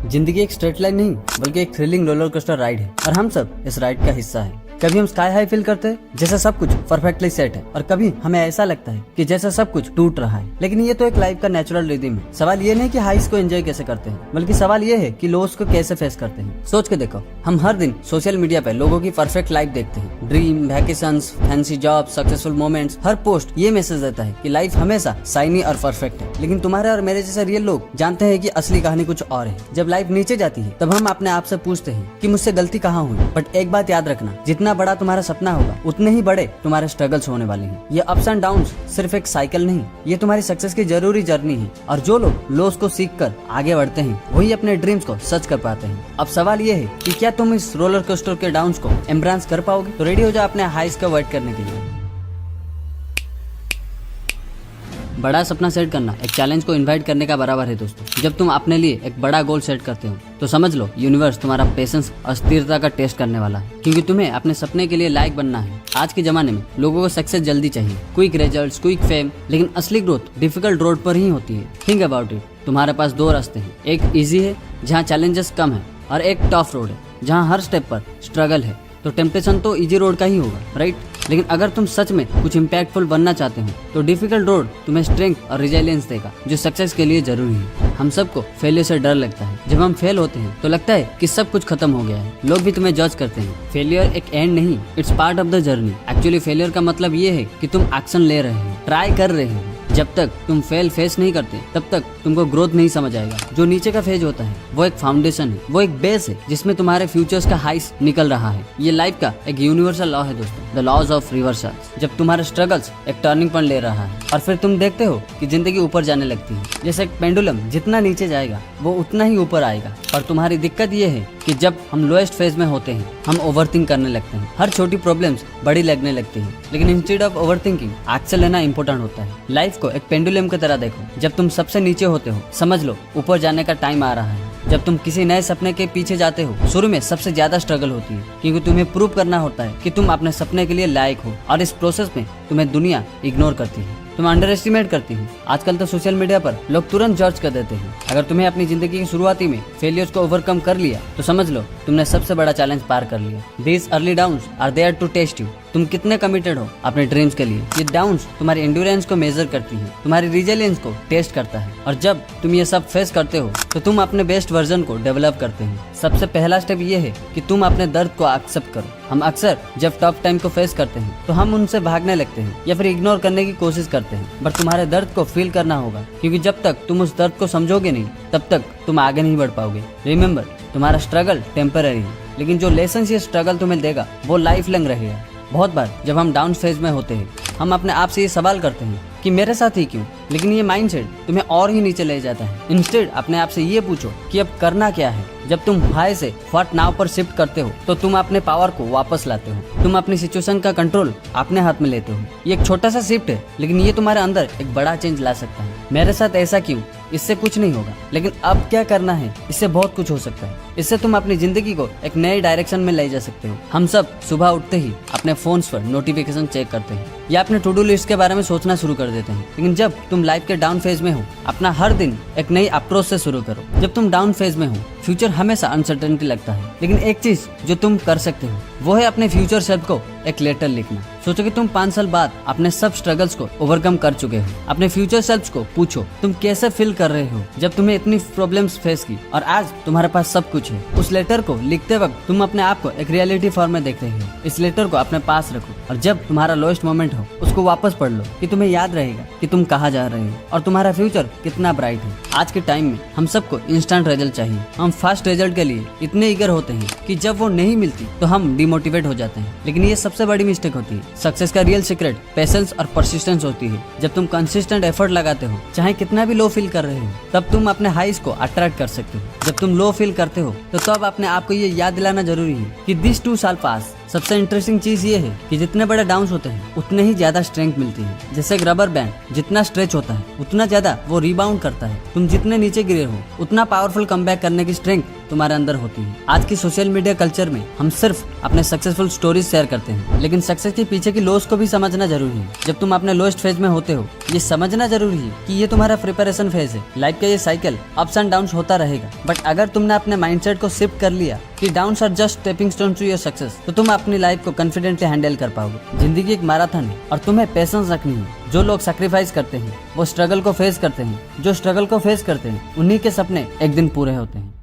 जिंदगी एक straight line नहीं बल्कि एक थ्रिलिंग रोलर कोस्टर राइड है और हम सब इस राइड का हिस्सा है। कभी हम स्काई हाई फील करते हैं जैसे सब कुछ परफेक्टली सेट है और कभी हमें ऐसा लगता है कि जैसे सब कुछ टूट रहा है। लेकिन ये तो एक लाइफ का नेचुरल रिदम है। सवाल ये नहीं कि हाइस को एंजॉय कैसे करते हैं बल्कि सवाल ये है कि लोस को कैसे फेस करते हैं। सोच के देखो, हम हर दिन सोशल मीडिया पे लोगों की परफेक्ट लाइफ देखते हैं, dream, vacations, fancy job, successful moments. हर पोस्ट ये मैसेज देता है कि लाइफ हमेशा शाइनी और परफेक्ट है। लेकिन तुम्हारे और मेरे जैसे रियल लोग जानते हैं कि असली कहानी कुछ और है। जब लाइफ नीचे जाती है तब हम अपने आप से पूछते हैं कि मुझसे गलती कहाँ हुई। बट एक बात याद रखना, जितना बड़ा तुम्हारा सपना होगा उतने ही बड़े तुम्हारे स्ट्रगल्स होने वाले हैं। ये अप्स एंड डाउन्स सिर्फ एक साइकिल नहीं, ये तुम्हारी सक्सेस की जरूरी जर्नी है। और जो लोग लॉस को सीख कर आगे बढ़ते हैं वही अपने ड्रीम्स को सच कर पाते हैं। अब सवाल ये है कि क्या तुम इस रोलर कोस्टर के डाउन्स को एम्ब्रेस कर पाओगे? तो रेडी हो जाओ अपने हाइस को अवॉइड करने के लिए। बड़ा सपना सेट करना एक चैलेंज को इनवाइट करने का बराबर है दोस्तों। जब तुम अपने लिए एक बड़ा गोल सेट करते हो तो समझ लो यूनिवर्स तुम्हारा पेशेंस और स्थिरता का टेस्ट करने वाला है, क्योंकि तुम्हें अपने सपने के लिए लायक बनना है। आज के जमाने में लोगों को सक्सेस जल्दी चाहिए, क्विक रिजल्ट्स, क्विक फेम, लेकिन असली ग्रोथ डिफिकल्ट रोड पर ही होती है। थिंक अबाउट इट, तुम्हारे पास दो रास्ते हैं। एक इजी है जहाँ चैलेंजेस कम है और एक टफ रोड है जहाँ हर स्टेप पर स्ट्रगल है। तो टेम्पटेशन तो इजी रोड का ही होगा, राइट? लेकिन अगर तुम सच में कुछ इम्पैक्टफुल बनना चाहते हो तो डिफिकल्ट रोड तुम्हें स्ट्रेंथ और रिजिलियंस देगा, जो सक्सेस के लिए जरूरी है। हम सबको फेलियर से डर लगता है। जब हम फेल होते हैं तो लगता है कि सब कुछ खत्म हो गया है। लोग भी तुम्हें जज करते हैं। फेलियर एक एंड नहीं, it's part of the journey. Actually failure का मतलब ये है कि तुम एक्शन ले रहे हो, ट्राई कर रहे हो। जब तक तुम फेल फेस नहीं करते तब तक तुमको ग्रोथ नहीं समझ आएगा। जो नीचे का फेज होता है वो एक फाउंडेशन है, वो एक बेस है जिसमें तुम्हारे फ्यूचर्स का हाइस निकल रहा है। ये लाइफ का एक यूनिवर्सल लॉ है दोस्तों, द लॉज ऑफ रिवर्सल्स। जब तुम्हारे स्ट्रगल्स एक टर्निंग पॉइंट ले रहा है और फिर तुम देखते हो कि जिंदगी ऊपर जाने लगती है, जैसे एक पेंडुलम जितना नीचे जाएगा वो उतना ही ऊपर आएगा। और तुम्हारी दिक्कत ये है कि जब हम लोएस्ट फेज में होते हैं हम ओवरथिंक करने लगते हैं। हर छोटी प्रॉब्लम्स बड़ी लगने लगती है। लेकिन इंस्टेड ऑफ ओवरथिंकिंग एक्शन लेना इंपॉर्टेंट होता है। लाइफ को एक पेंडुलम की तरह देखो। जब तुम सबसे नीचे होते हो समझ लो ऊपर जाने का टाइम आ रहा है। जब तुम किसी नए सपने के पीछे जाते हो शुरू में सबसे ज्यादा स्ट्रगल होती है, क्योंकि तुम्हें प्रूव करना होता है कि तुम अपने सपने के लिए लायक हो। और इस प्रोसेस में तुम्हें दुनिया इग्नोर करती है, तुम अंडर एस्टिमेट करती हो। आजकल तो सोशल मीडिया पर लोग तुरंत जज कर देते हैं। अगर तुम्हें अपनी जिंदगी की शुरुआती में फेलियर्स को ओवरकम कर लिया तो समझ लो तुमने सबसे बड़ा चैलेंज पार कर लिया। These early downs are there to test you. तुम कितने कमिटेड हो अपने ड्रीम्स के लिए। ये डाउन्स तुम्हारी एंड्योरेंस को मेजर करती है, तुम्हारी रिजिलियंस को टेस्ट करता है। और जब तुम ये सब फेस करते हो तो तुम अपने बेस्ट वर्जन को डेवलप करते हो। सबसे पहला स्टेप ये है कि तुम अपने दर्द को एक्सेप्ट करो। हम अक्सर जब टफ टाइम को फेस करते हैं तो हम उनसे भागने लगते हैं या फिर इग्नोर करने की कोशिश करते हैं। बट तुम्हारे दर्द को फील करना होगा, क्योंकि जब तक तुम उस दर्द को समझोगे नहीं तब तक तुम आगे नहीं बढ़ पाओगे। रिमेम्बर, तुम्हारा स्ट्रगल टेम्पररी है, लेकिन जो लेसन ये स्ट्रगल तुम्हें देगा वो लाइफ लॉन्ग रहेगा। बहुत बार जब हम डाउन फेज में होते हैं हम अपने आप से ये सवाल करते हैं कि मेरे साथ ही क्यों, लेकिन ये माइंडसेट तुम्हें और ही नीचे ले जाता है। इंस्टेड अपने आप से ये पूछो कि अब करना क्या है। जब तुम हाई से व्हाट नाउ पर शिफ्ट करते हो तो तुम अपने पावर को वापस लाते हो। तुम अपनी सिचुएशन का कंट्रोल अपने हाथ में लेते हो। ये एक छोटा सा शिफ्ट है, लेकिन ये तुम्हारे अंदर एक बड़ा चेंज ला सकता है। मेरे साथ ऐसा क्यों, इससे कुछ नहीं होगा, लेकिन अब क्या करना है, इससे बहुत कुछ हो सकता है। इससे तुम अपनी जिंदगी को एक नए डायरेक्शन में ले जा सकते हो। हम सब सुबह उठते ही अपने फोन्स पर नोटिफिकेशन चेक करते हैं या अपने टू डू लिस्ट के बारे में सोचना शुरू कर देते हैं। लेकिन जब तुम लाइफ के डाउन फेज में हो अपना हर दिन एक नई अप्रोच से शुरू करो। जब तुम डाउन फेज में हो फ्यूचर हमेशा अनसर्टेनिटी लगता है, लेकिन एक चीज जो तुम कर सकते हो वो है अपने फ्यूचर सेल्फ को एक लेटर लिखना। सोचो कि तुम 5 साल बाद अपने सब स्ट्रगल्स को ओवरकम कर चुके हो। अपने फ्यूचर सेल्फ को पूछो तुम कैसे फील कर रहे हो जब तुम्हें इतनी प्रॉब्लम्स फेस की और आज तुम्हारे पास सब कुछ है। उस लेटर को लिखते वक्त तुम अपने आप को एक रियलिटी फॉर्म में देख रहे हो। इस लेटर को अपने पास रखो और जब तुम्हारा लोएस्ट मोमेंट हो उसको वापस पढ़ लो, कि तुम्हें याद रहेगा कि तुम कहाँ जा रहे हो और तुम्हारा फ्यूचर कितना ब्राइट है। आज के टाइम में हम सबको इंस्टेंट रिजल्ट चाहिए। हम फास्ट रिजल्ट के लिए इतने ईगर होते हैं कि जब वो नहीं मिलती तो हम डिमोटिवेट हो जाते हैं। लेकिन ये सबसे बड़ी मिस्टेक होती है। सक्सेस का रियल सीक्रेट पेशेंस और परसिस्टेंस होती है। जब तुम कंसिस्टेंट एफर्ट लगाते हो चाहे कितना भी लो फील कर रहे हो तब तुम अपने हाइस को अट्रैक्ट कर सकते हो। जब तुम लो फील करते हो तो तब अपने आप को ये याद दिलाना जरूरी है कि दिस टू साल पास सबसे इंटरेस्टिंग चीज ये है कि जितने बड़े डाउन्स होते हैं उतने ही ज्यादा स्ट्रेंथ मिलती है। जैसे एक रबर बैंड जितना स्ट्रेच होता है उतना ज्यादा वो रिबाउंड करता है। तुम जितने नीचे गिरे हो उतना पावरफुल कमबैक करने की स्ट्रेंथ तुम्हारे अंदर होती है। आज की सोशल मीडिया कल्चर में हम सिर्फ अपने सक्सेसफुल स्टोरीज शेयर करते हैं, लेकिन सक्सेस के पीछे की लॉस को भी समझना जरूरी है। जब तुम अपने लोएस्ट फेज में होते हो ये समझना जरूरी है कि ये तुम्हारा प्रिपरेशन फेज है। लाइफ का ये साइकिल अप्स एंड डाउन्स होता रहेगा, बट अगर तुमने अपने माइंडसेट को शिफ्ट कर लिया कि downs are just stepping stone to your success, तो तुम अपनी लाइफ को कॉन्फिडेंटली हैंडल कर पाओगे। जिंदगी एक मैराथन है और तुम्हें पेशेंस रखनी है। जो लोग सैक्रिफाइस करते हैं वो स्ट्रगल को फेस करते हैं, जो स्ट्रगल को फेस करते हैं उन्हीं के सपने एक दिन पूरे होते हैं।